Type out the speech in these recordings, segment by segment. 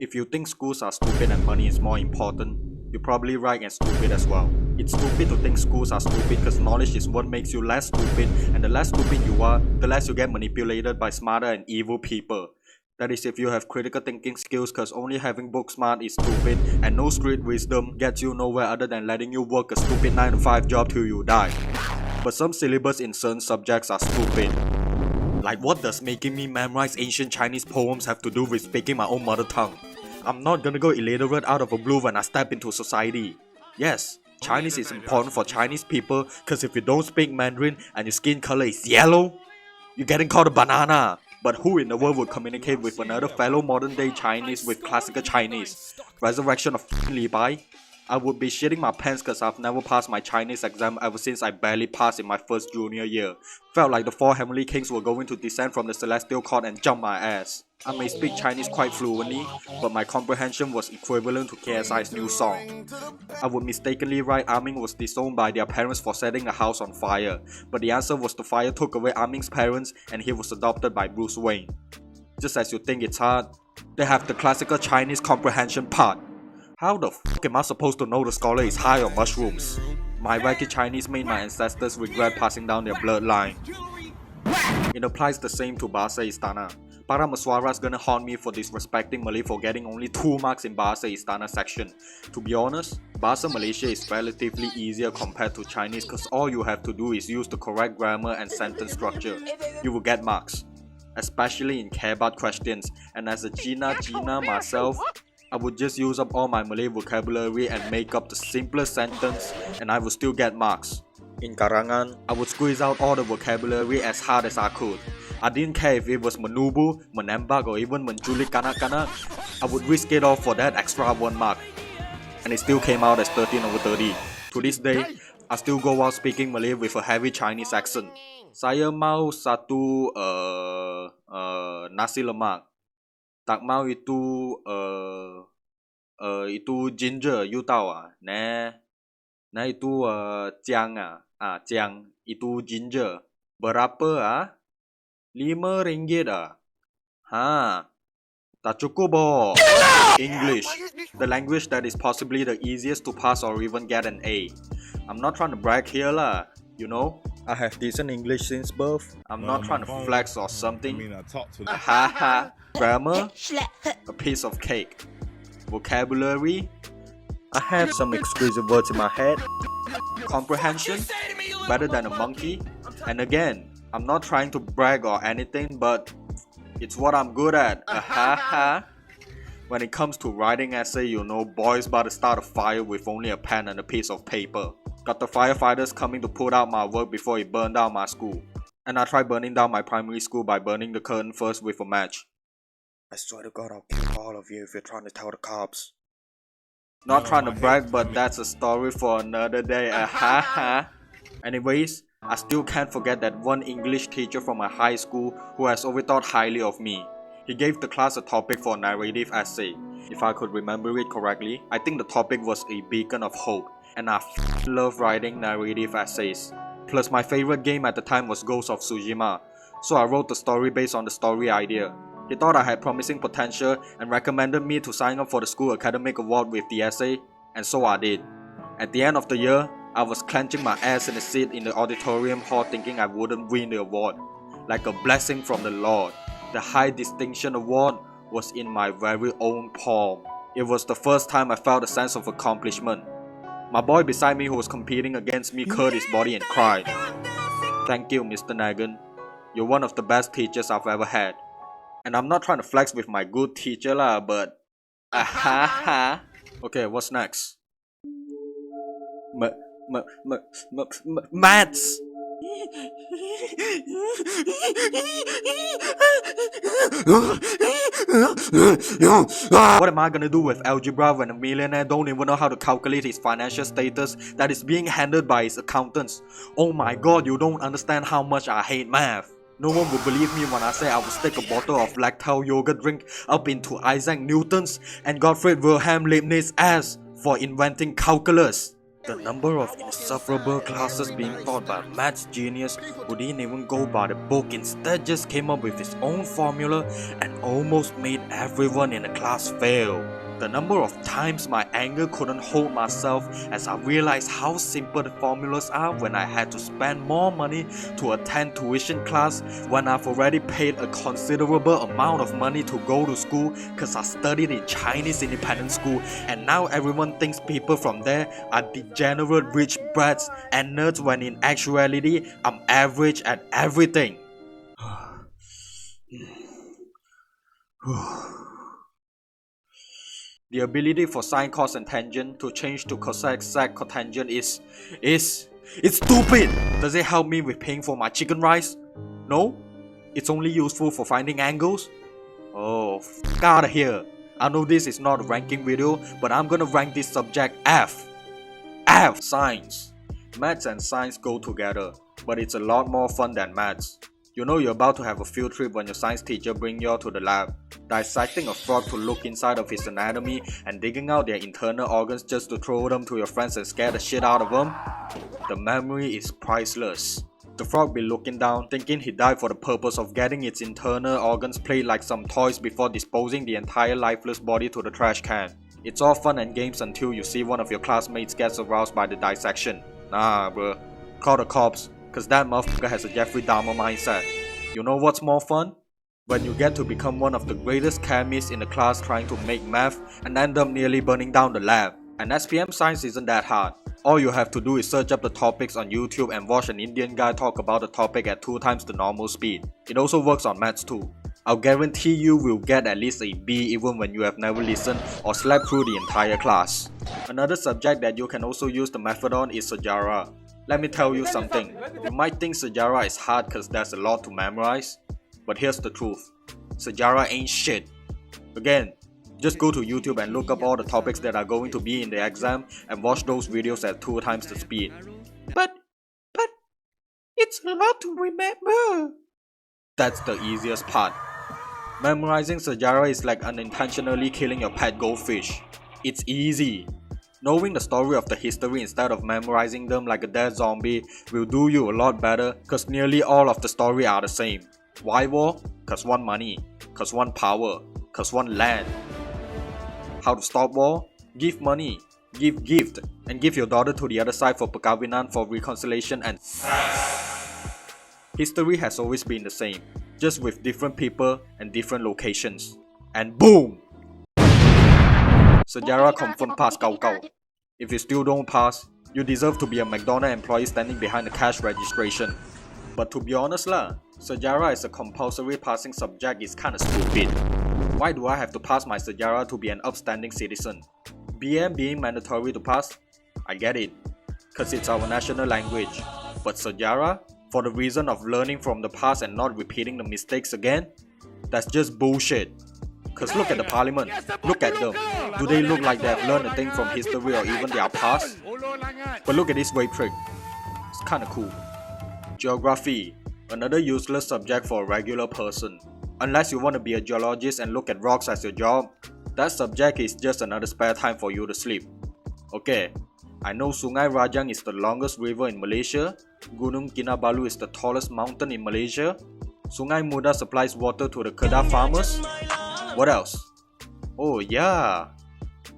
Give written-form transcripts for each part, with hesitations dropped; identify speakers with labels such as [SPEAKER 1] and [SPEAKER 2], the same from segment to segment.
[SPEAKER 1] If you think schools are stupid and money is more important, you're probably right and stupid as well. It's stupid to think schools are stupid because knowledge is what makes you less stupid, and the less stupid you are, the less you get manipulated by smarter and evil people. That is if you have critical thinking skills, because only having book smart is stupid, and no street wisdom gets you nowhere other than letting you work a stupid 9 to 5 job till you die. But some syllabus in certain subjects are stupid. Like, what does making me memorize ancient Chinese poems have to do with speaking my own mother tongue? I'm not gonna go illiterate out of a blue when I step into society. Yes, Chinese is important for Chinese people because if you don't speak Mandarin and your skin color is yellow, you're getting called a banana. But who in the world would communicate with another fellow modern day Chinese with classical Chinese? Resurrection of Li Bai? I would be shitting my pants because I've never passed my Chinese exam ever since I barely passed in my first junior year. Felt like the 4 heavenly kings were going to descend from the celestial court and jump my ass. I may speak Chinese quite fluently, but my comprehension was equivalent to KSI's new song. I would mistakenly write Ah Ming was disowned by their parents for setting a house on fire, but the answer was the fire took away Ah Ming's parents and he was adopted by Bruce Wayne. Just as you think it's hard, they have the classical Chinese comprehension part. How the fuck am I supposed to know the scholar is high on mushrooms? My wacky Chinese made my ancestors regret passing down their bloodline. It applies the same to Bahasa Istana. Para Maswara's gonna haunt me for disrespecting Malay for getting only 2 marks in Bahasa Istana section. To be honest, Bahasa Malaysia is relatively easier compared to Chinese because all you have to do is use the correct grammar and sentence structure. You will get marks, especially in Kebat questions, and as a Gina myself, I would just use up all my Malay vocabulary and make up the simplest sentence and I would still get marks. In Karangan, I would squeeze out all the vocabulary as hard as I could. I didn't care if it was menubu, menembak or even menculik kanak-kanak. I would risk it all for that extra 1 mark. And it still came out as 13/30. To this day, I still go out speaking Malay with a heavy Chinese accent. Saya mau satu nasi lemak. Tak mau itu ginger, you tahu ah? Nah itu jiang ah. Jiang itu ginger. Berapa ah? RM5 ah. Ha. Tak cukup boh. English, the language that is possibly the easiest to pass or even get an A. I'm not trying to brag here lah, you know. I have decent English since birth. I'm not trying to flex or something. Haha. Grammar, a piece of cake. Vocabulary, I have some exquisite words in my head. Comprehension, better than a monkey. And again, I'm not trying to brag or anything, but it's what I'm good at. When it comes to writing essay, you know, boys about to start a fire with only a pen and a piece of paper. Got the firefighters coming to put out my work before it burned down my school. And I tried burning down my primary school by burning the curtain first with a match. I swear to God, I'll kill all of you if you're trying to tell the cops. Not trying to brag, but that's a story for another day. Anyways, I still can't forget that one English teacher from my high school who has always thought highly of me. He gave the class a topic for a narrative essay. If I could remember it correctly, I think the topic was a beacon of hope. And I love writing narrative essays. Plus my favorite game at the time was Ghost of Tsushima. So I wrote the story based on the story idea. He thought I had promising potential and recommended me to sign up for the school academic award with the essay, and so I did. At the end of the year, I was clenching my ass in the seat in the auditorium hall thinking I wouldn't win the award. Like a blessing from the Lord. The high distinction award was in my very own palm. It was the first time I felt a sense of accomplishment. My boy beside me who was competing against me curled his body and cried. Thank you, Mr. Nagan. You're one of the best teachers I've ever had. And I'm not trying to flex with my good teacher lah, but Okay, what's next? Maths. What am I gonna do with algebra when a millionaire don't even know how to calculate his financial status that is being handled by his accountants? Oh my god, you don't understand how much I hate math. No one would believe me when I say I would stick a bottle of lactose yogurt drink up into Isaac Newton's and Gottfried Wilhelm Leibniz's ass for inventing calculus. The number of insufferable classes being taught by a maths genius who didn't even go by the book, instead just came up with his own formula and almost made everyone in the class fail. The number of times my anger couldn't hold myself as I realized how simple the formulas are when I had to spend more money to attend tuition class when I've already paid a considerable amount of money to go to school cause I studied in Chinese independent school, and now everyone thinks people from there are degenerate rich brats and nerds when in actuality I'm average at everything. The ability for sine, cos and tangent to change to cosec, sec, cotangent is it's stupid! Does it help me with paying for my chicken rice? No? It's only useful for finding angles? Oh, f out of here. I know this is not a ranking video, but I'm gonna rank this subject F. F! Science. Maths and science go together, but it's a lot more fun than maths. You know you're about to have a field trip when your science teacher brings you to the lab, dissecting a frog to look inside of his anatomy and digging out their internal organs just to throw them to your friends and scare the shit out of them. The memory is priceless. The frog be looking down, thinking he died for the purpose of getting its internal organs played like some toys before disposing the entire lifeless body to the trash can. It's all fun and games until you see one of your classmates gets aroused by the dissection. Nah bruh, call the cops. Cause that motherfucker has a Jeffrey Dahmer mindset. You know what's more fun? When you get to become one of the greatest chemists in the class trying to make math and end up nearly burning down the lab. And SPM science isn't that hard. All you have to do is search up the topics on YouTube and watch an Indian guy talk about the topic at 2 times the normal speed. It also works on maths too. I'll guarantee you will get at least a B even when you have never listened or slept through the entire class. Another subject that you can also use the method on is Sejarah. Let me tell you something, you might think Sejarah is hard cause there's a lot to memorize, but here's the truth, Sejarah ain't shit. Again, just go to YouTube and look up all the topics that are going to be in the exam and watch those videos at 2 times the speed. But, it's a lot to remember. That's the easiest part. Memorizing Sejarah is like unintentionally killing your pet goldfish. It's easy. Knowing the story of the history instead of memorizing them like a dead zombie will do you a lot better cause nearly all of the story are the same. Why war? Cause one money, cause one power, cause one land. How to stop war? Give money, give gift, and give your daughter to the other side for perkawinan for reconciliation and history has always been the same, just with different people and different locations. And boom! Sejarah confirm pass kau. If you still don't pass, you deserve to be a McDonald's employee standing behind the cash registration. But to be honest lah, Sejarah as a compulsory passing subject is kinda stupid. Why do I have to pass my Sejarah to be an upstanding citizen? BM being mandatory to pass? I get it, cause it's our national language. But Sejarah? For the reason of learning from the past and not repeating the mistakes again? That's just bullshit. Cause look at the parliament, look at them. Do they look like they have learned a thing from history or even their past? But look at this rape trick. It's kinda cool. Geography, another useless subject for a regular person. Unless you want to be a geologist and look at rocks as your job, that subject is just another spare time for you to sleep. Okay, I know Sungai Rajang is the longest river in Malaysia, Gunung Kinabalu is the tallest mountain in Malaysia, Sungai Muda supplies water to the Kedah farmers. What else? Oh yeah,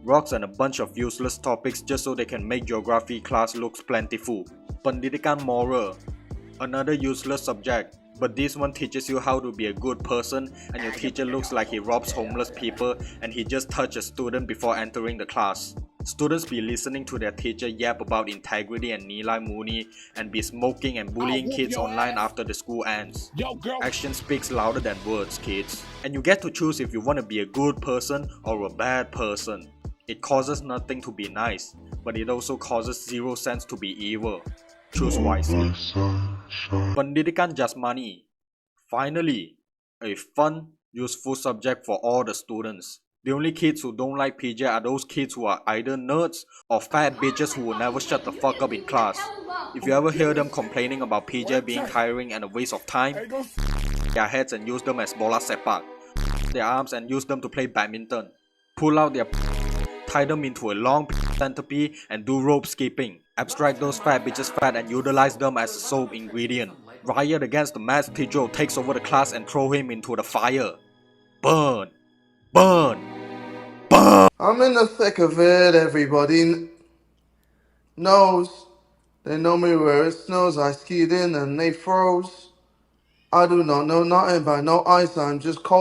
[SPEAKER 1] rocks and a bunch of useless topics just so they can make geography class looks plentiful. Pendidikan moral, another useless subject, but this one teaches you how to be a good person and your teacher looks like he robs homeless people and he just touched a student before entering the class. Students be listening to their teacher yap about integrity and Nilai Muni and be smoking and bullying kids online after the school ends. Action speaks louder than words, kids. And you get to choose if you want to be a good person or a bad person. It causes nothing to be nice, but it also causes 0 sense to be evil. Choose wisely. Pendidikan Jasmani. Finally, a fun, useful subject for all the students. The only kids who don't like PJ are those kids who are either nerds or fat bitches who will never shut the fuck up in class. If you ever hear them complaining about PJ being tiring and a waste of time, their heads and use them as bola sepak, their arms and use them to play badminton, pull out their tie them into a long centipede and do rope skipping. Abstract those fat bitches fat and utilize them as a soap ingredient. Riot against the math teacher who takes over the class and throw him into the fire. Burn! Burn! Burn!
[SPEAKER 2] I'm in the thick of it, everybody knows. They know me where it snows, I skied in and they froze. I do not know nothing about no ice, I'm just cold.